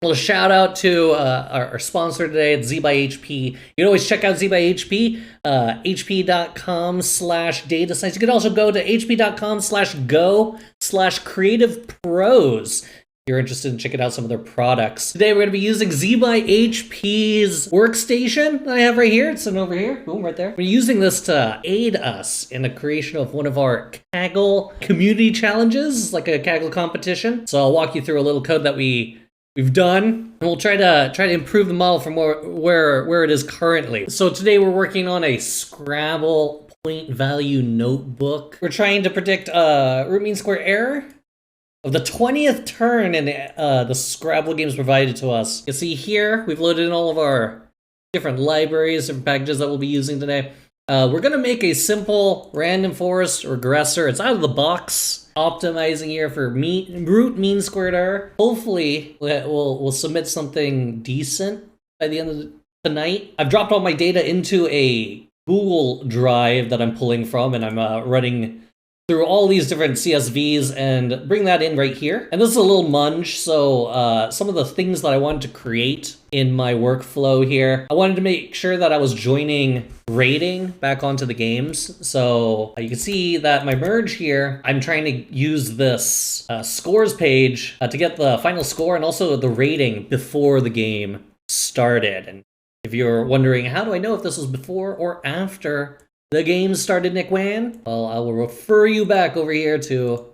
little shout out to our sponsor today. It's Z by HP. You can always check out Z by HP, hp.com/data science. You can also go to hp.com/go/creative pros. You're interested in checking out some of their products. Today we're going to be using Z by HP's workstation that I have right here. It's sitting over here. Boom, right there. We're using this to aid us in the creation of one of our Kaggle community challenges, like a Kaggle competition. So I'll walk you through a little code that we've done, and we'll try to improve the model from where it is currently. So today we're working on a Scrabble point value notebook. We're trying to predict root mean square error of the 20th turn in the Scrabble games provided to us. You can see here, we've loaded in all of our different libraries, different packages that we'll be using today. We're going to make a simple random forest regressor. It's out of the box, optimizing here for root mean squared error. Hopefully, we'll submit something decent by the end of tonight. I've dropped all my data into a Google Drive that I'm pulling from, and I'm running through all these different CSVs and bring that in right here. And this is a little munge, so some of the things that I wanted to create in my workflow here, I wanted to make sure that I was joining rating back onto the games. So you can see that my merge here, I'm trying to use this scores page to get the final score and also the rating before the game started. And if you're wondering, how do I know if this was before or after the game started, Nick Wan? Well, I will refer you back over here to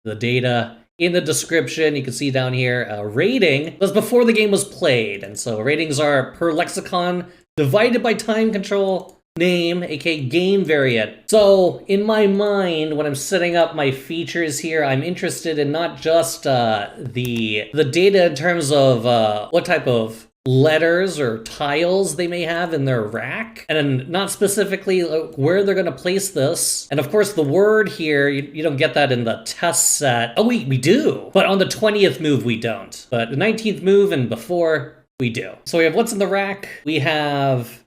the data in the description. You can see down here, rating was before the game was played. And so ratings are per lexicon divided by time control name, aka game variant. So in my mind, when I'm setting up my features here, I'm interested in not just the data in terms of what type of letters or tiles they may have in their rack, and not specifically where they're going to place this. And of course, the word here, you don't get that in the test set. Oh, we do. But on the 20th move, we don't. But the 19th move and before, we do. So we have what's in the rack. We have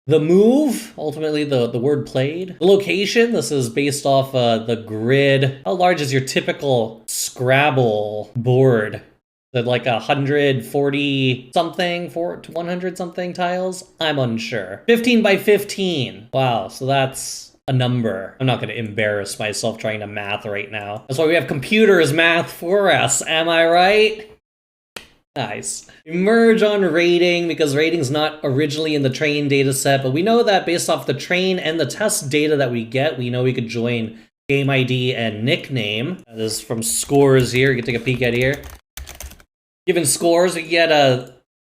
the move, ultimately the word played. The location, this is based off the grid. How large is your typical Scrabble board? Like 140 something, 100 something tiles? I'm unsure. 15 by 15. Wow, so that's a number. I'm not going to embarrass myself trying to math right now. That's why we have computers math for us, am I right? Nice. We merge on rating because rating's not originally in the train data set, but we know that based off the train and the test data that we get, we know we could join game ID and nickname. This is from scores here. You can take a peek at here. Given scores, we get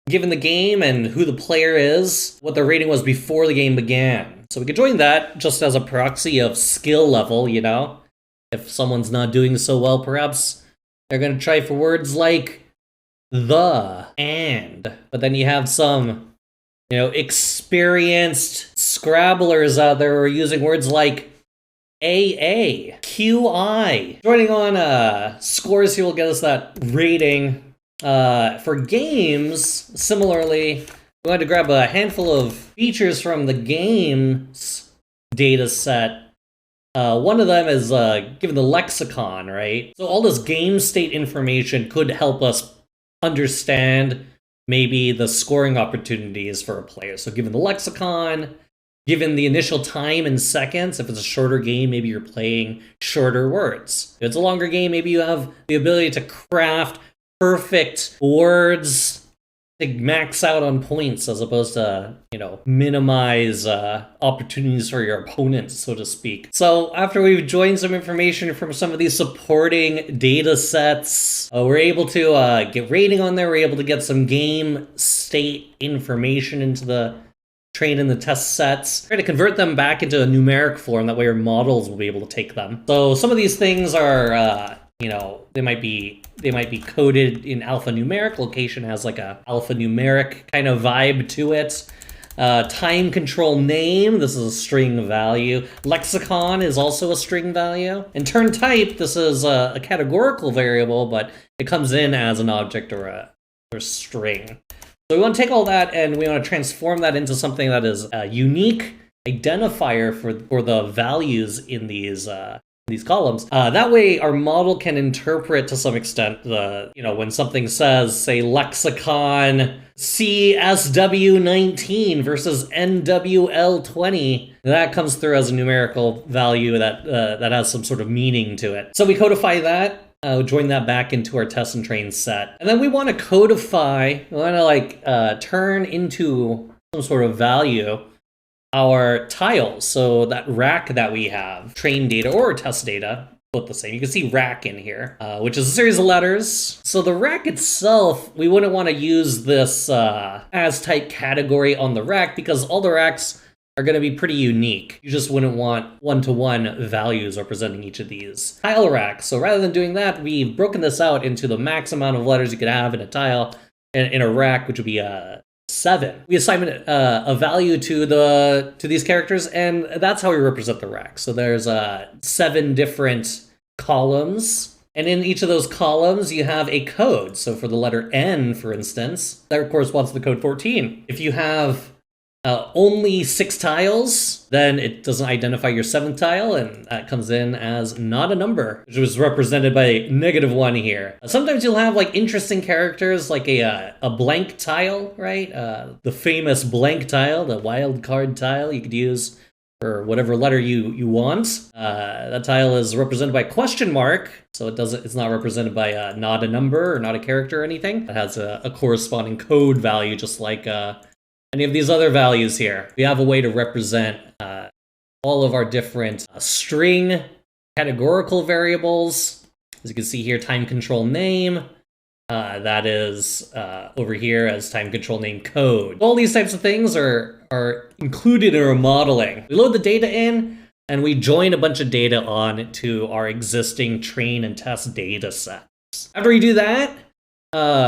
given the game and who the player is, what their rating was before the game began. So we could join that just as a proxy of skill level, you know? If someone's not doing so well, perhaps they're going to try for words like the, and. But then you have some, experienced Scrabblers out there who are using words like AA, QI. Joining on scores here will get us that rating. For games, similarly, we want to grab a handful of features from the games data set. One of them is given the lexicon, right? So all this game state information could help us understand maybe the scoring opportunities for a player. So given the lexicon, given the initial time in seconds, if it's a shorter game, maybe you're playing shorter words. If it's a longer game, maybe you have the ability to craft perfect words to max out on points as opposed to, minimize opportunities for your opponent, so to speak. So after we've joined some information from some of these supporting data sets, we're able to get rating on there. We're able to get some game state information into the train and the test sets. Try to convert them back into a numeric form. That way our models will be able to take them. So some of these things are, they might be coded in alphanumeric. Location has like a alphanumeric kind of vibe to it. Time control name, this is a string value. Lexicon is also a string value. And turn type, this is a categorical variable, but it comes in as an object or a string. So we want to take all that and we want to transform that into something that is a unique identifier for the values in these these columns. That way our model can interpret to some extent when something says, say, lexicon CSW19 versus NWL20, that comes through as a numerical value that has some sort of meaning to it. So we codify that. Join that back into our test and train set. And then we want to codify, we want to turn into some sort of value our tiles. So that rack that we have, train data or test data, both the same. You can see rack in here, which is a series of letters. So the rack itself, we wouldn't want to use this as type category on the rack because all the racks are going to be pretty unique. You just wouldn't want one-to-one values representing each of these. Tile rack. So rather than doing that, we've broken this out into the max amount of letters you could have in a tile in a rack, which would be 7. We assign a value to these characters, and that's how we represent the rack. So there's 7 different columns, and in each of those columns you have a code. So for the letter N, for instance, that corresponds to the code 14. If you have only 6 tiles, then it doesn't identify your 7th tile, and that comes in as not a number, which was represented by -1 here. Sometimes you'll have interesting characters like a blank tile, right? The famous blank tile, the wild card tile you could use for whatever letter you want. That tile is represented by question mark, so it's not represented by not a number or not a character or anything. It has a corresponding code value, just like any of these other values here. We have a way to represent all of our different string categorical variables. As you can see here, time control name. That is over here as time control name code. All these types of things are included in our modeling. We load the data in, and we join a bunch of data on to our existing train and test data sets. After we do that,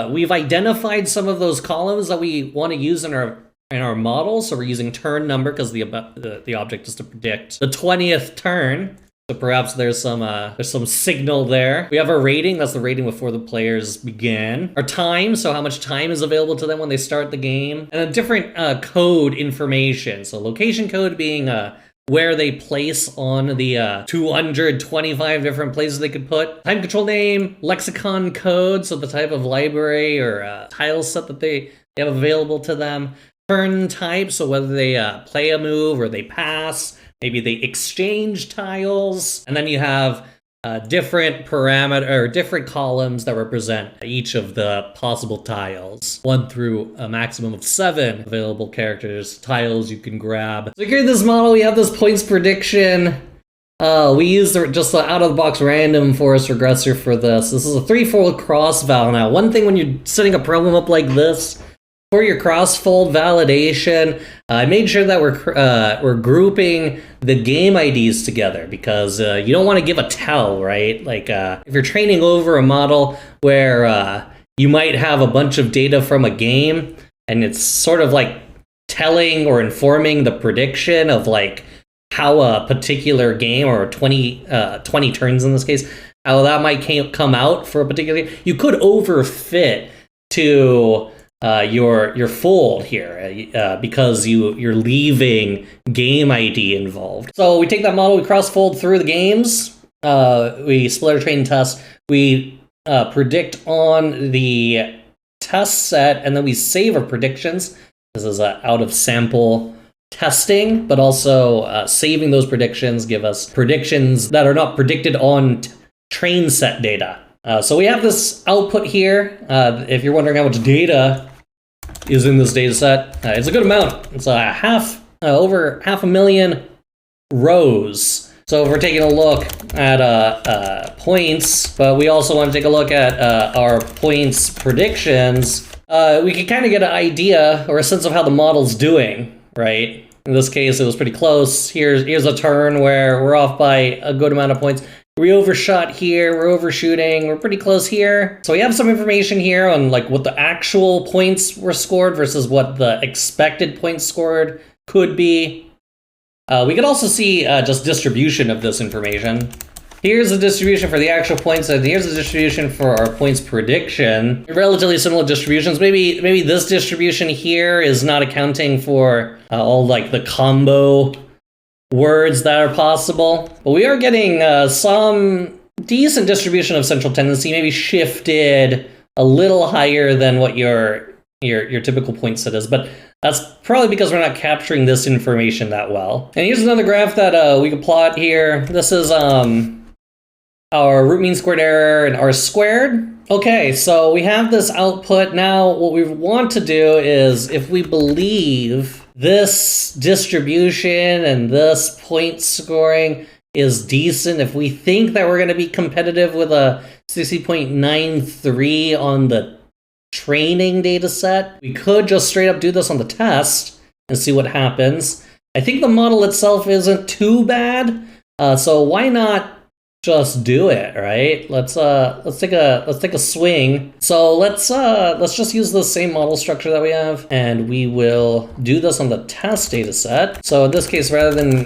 we've identified some of those columns that we want to use in our model. So we're using turn number because the object is to predict the 20th turn. So perhaps there's some signal there. We have our rating. That's the rating before the players begin. Our time, so how much time is available to them when they start the game. And a different code information. So location code being where they place on the 225 different places they could put. Time control name, lexicon code, so the type of library or tile set that they have available to them. Turn type, so whether they play a move or they pass, maybe they exchange tiles. And then you have different different columns that represent each of the possible tiles. 1 through a maximum of 7 available characters, tiles you can grab. So here in this model, we have this points prediction. We use just the out-of-the-box random forest regressor for this. This is a 3-fold cross-val. Now, one thing when you're setting a problem up like this, for your cross-fold validation, I made sure that we're grouping the game IDs together because you don't want to give a tell, right? If you're training over a model where you might have a bunch of data from a game, and it's sort of telling or informing the prediction of how a particular game, or 20 turns in this case, how that might come out for a particular game. You could overfit to your fold here because you're leaving game ID involved. So we take that model, we cross-fold through the games, we split our train test, we predict on the test set, and then we save our predictions. This is out of sample testing, but also saving those predictions give us predictions that are not predicted on train set data. So we have this output here. If you're wondering how much data is in this data set, it's a good amount. It's over 500,000 rows. So if we're taking a look at points, but we also want to take a look at our points predictions, we can kind of get an idea or a sense of how the model's doing, right? In this case, it was pretty close. Here's a turn where we're off by a good amount of points. We overshot here, we're overshooting, we're pretty close here. So we have some information here on what the actual points were scored versus what the expected points scored could be. We could also see just distribution of this information. Here's the distribution for the actual points, and here's the distribution for our points prediction. Relatively similar distributions. Maybe this distribution here is not accounting for all the combo words that are possible. But we are getting some decent distribution of central tendency, maybe shifted a little higher than what your typical point set is. But that's probably because we're not capturing this information that well. And here's another graph that we can plot here. This is our root mean squared error and r squared. Okay, so we have this output. Now what we want to do is, if we believe this distribution and this point scoring is decent, if we think that we're going to be competitive with a 60.93 on the training data set, we could just straight up do this on the test and see what happens. I think the model itself isn't too bad, so why not just do it, right? Let's take a swing. So let's just use the same model structure that we have, and we will do this on the test data set. So in this case, rather than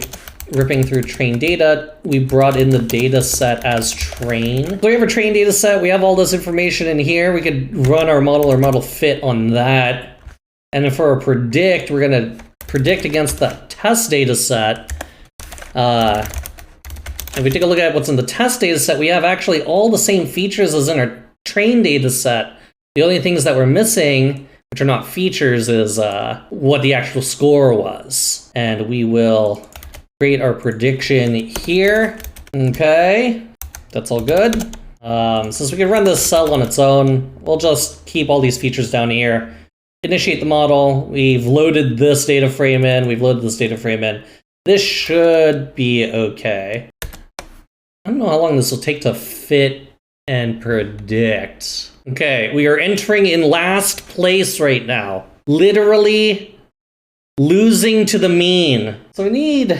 ripping through train data, we brought in the data set as train. So we have a train data set, we have all this information in here, we could run our model fit on that. And then for our predict, we're gonna predict against the test data set. If we take a look at what's in the test data set, we have actually all the same features as in our train data set. The only things that we're missing, which are not features, is what the actual score was. And we will create our prediction here. Okay, that's all good. Since we can run this cell on its own, we'll just keep all these features down here. Initiate the model. We've loaded this data frame in. We've loaded this data frame in. This should be okay. I don't know how long this will take to fit and predict. Okay, we are entering in last place right now. Literally losing to the mean. So we need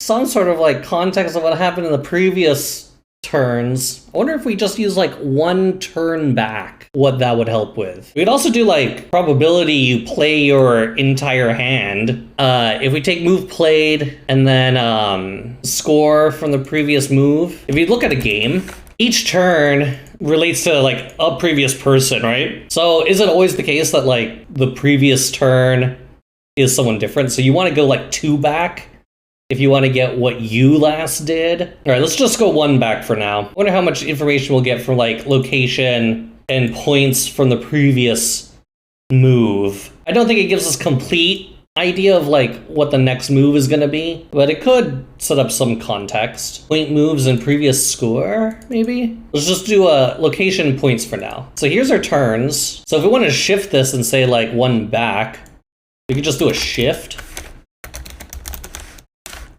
some sort of like context of what happened in the previous turns. I wonder if we just use like one turn back, what that would help with. We'd also do like probability you play your entire hand. If we take move played and then score from the previous move. If you look at a game, each turn relates to like a previous person, right? So is it always the case that like the previous turn is someone different? So you want to go like two back if you want to get what you last did. All right, let's just go one back for now. I wonder how much information we'll get from like location and points from the previous move. I don't think it gives us complete idea of like what the next move is going to be, but it could set up some context. Point moves and previous score, maybe? Let's just do location points for now. So here's our turns. So if we want to shift this and say like one back, we could just do a shift.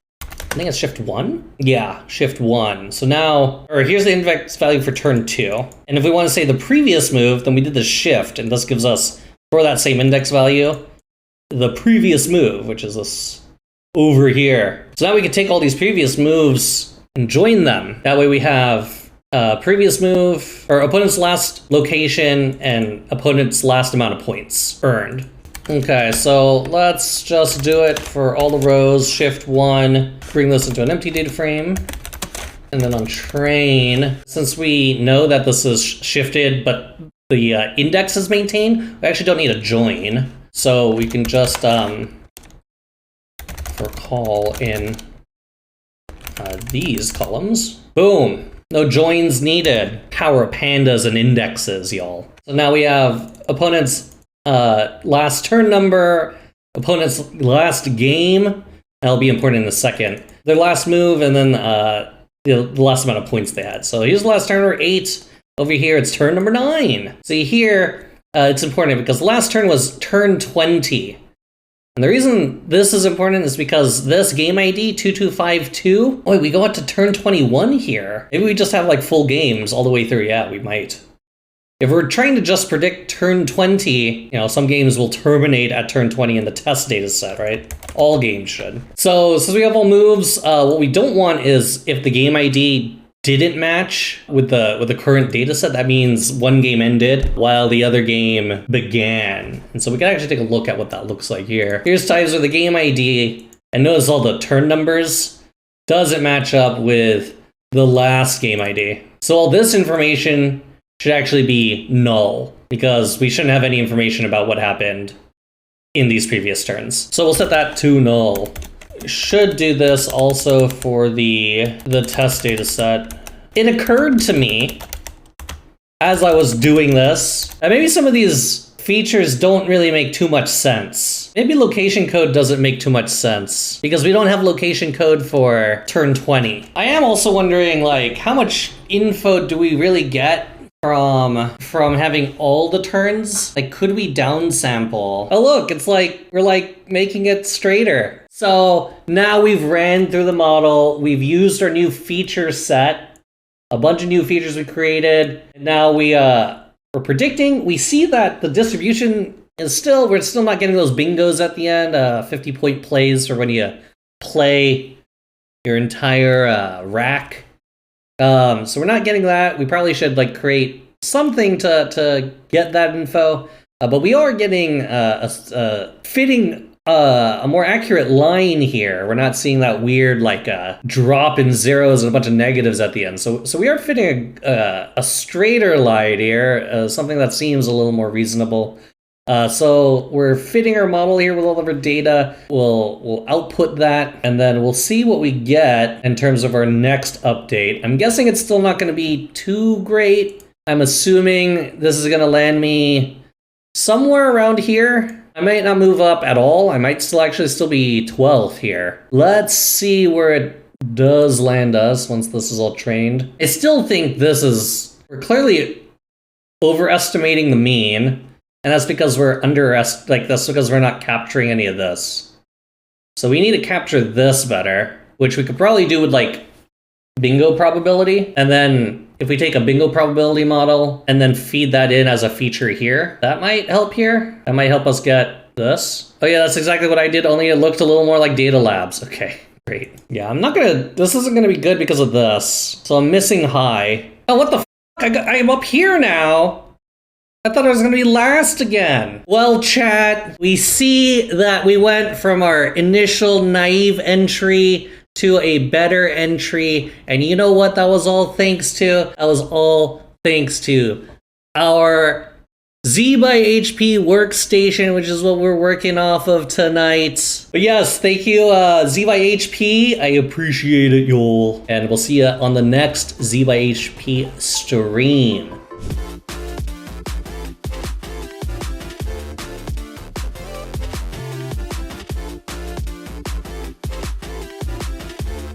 I think it's shift 1? Yeah, shift 1. So now, or here's the index value for turn 2. And if we want to say the previous move, then we did the shift, and this gives us, for that same index value, the previous move, which is this over here. So now we can take all these previous moves and join them. That way we have previous move, or opponent's last location, and opponent's last amount of points earned. Okay, so let's just do it for all the rows. Shift 1, bring this into an empty data frame. And then on train, since we know that this is shifted, but the index is maintained, we actually don't need a join. So we can just, for call in these columns. Boom, no joins needed. Power of pandas and indexes, y'all. So now we have opponent's last turn number, opponent's last game, that'll be important in a second, their last move, and then the last amount of points they had. So here's the last turn, number 8. Over here, it's turn number 9. See here, it's important because the last turn was turn 20. And the reason this is important is because this game ID, 2252, oh wait, we go up to turn 21 here. Maybe we just have like full games all the way through. Yeah, we might. If we're trying to just predict turn 20, some games will terminate at turn 20 in the test data set, right? All games should. So since we have all moves, what we don't want is if the game ID didn't match with the current data set, that means one game ended while the other game began. And so we can actually take a look at what that looks like here. Here's times where the game ID, and notice all the turn numbers doesn't match up with the last game ID. So all this information should actually be null because we shouldn't have any information about what happened in these previous turns. So we'll set that to null. should do this also for the test data set. It occurred to me as I was doing this that maybe some of these features don't really make too much sense. Maybe location code doesn't make too much sense because we don't have location code for turn 20. I am also wondering, like, how much info do we really get from having all the turns? Like, could we downsample? Oh look, it's like we're like making it straighter. So now we've ran through the model, we've used our new feature set, a bunch of new features we created, and now we're predicting. We see that the distribution is we're still not getting those bingos at the end, 50-point plays for when you play your entire rack. So we're not getting that. We probably should like create something to get that info. But we are getting fitting a more accurate line here. We're not seeing that weird like drop in zeros and a bunch of negatives at the end. So we are fitting a straighter line here, something that seems a little more reasonable. So we're fitting our model here with all of our data. We'll output that, and then we'll see what we get in terms of our next update. I'm guessing it's still not going to be too great. I'm assuming this is going to land me somewhere around here. I might not move up at all. I might still be 12th here. Let's see where it does land us once this is all trained. I still think we're clearly overestimating the mean, and that's because that's because we're not capturing any of this. So we need to capture this better, which we could probably do with like bingo probability, and then if we take a bingo probability model and then feed that in as a feature here, that might help here. That might help us get this. Oh yeah, that's exactly what I did, only it looked a little more like data labs. Okay, great. Yeah, this isn't gonna be good because of this. So I'm missing high. Oh, what the f***? I'm up here now. I thought I was gonna be last again. Well, chat, we see that we went from our initial naive entry to a better entry, and you know what that was all thanks to? That was all thanks to our Z by HP workstation, which is what we're working off of tonight. But yes, thank you, Z by HP. I appreciate it, y'all. And we'll see you on the next Z by HP stream.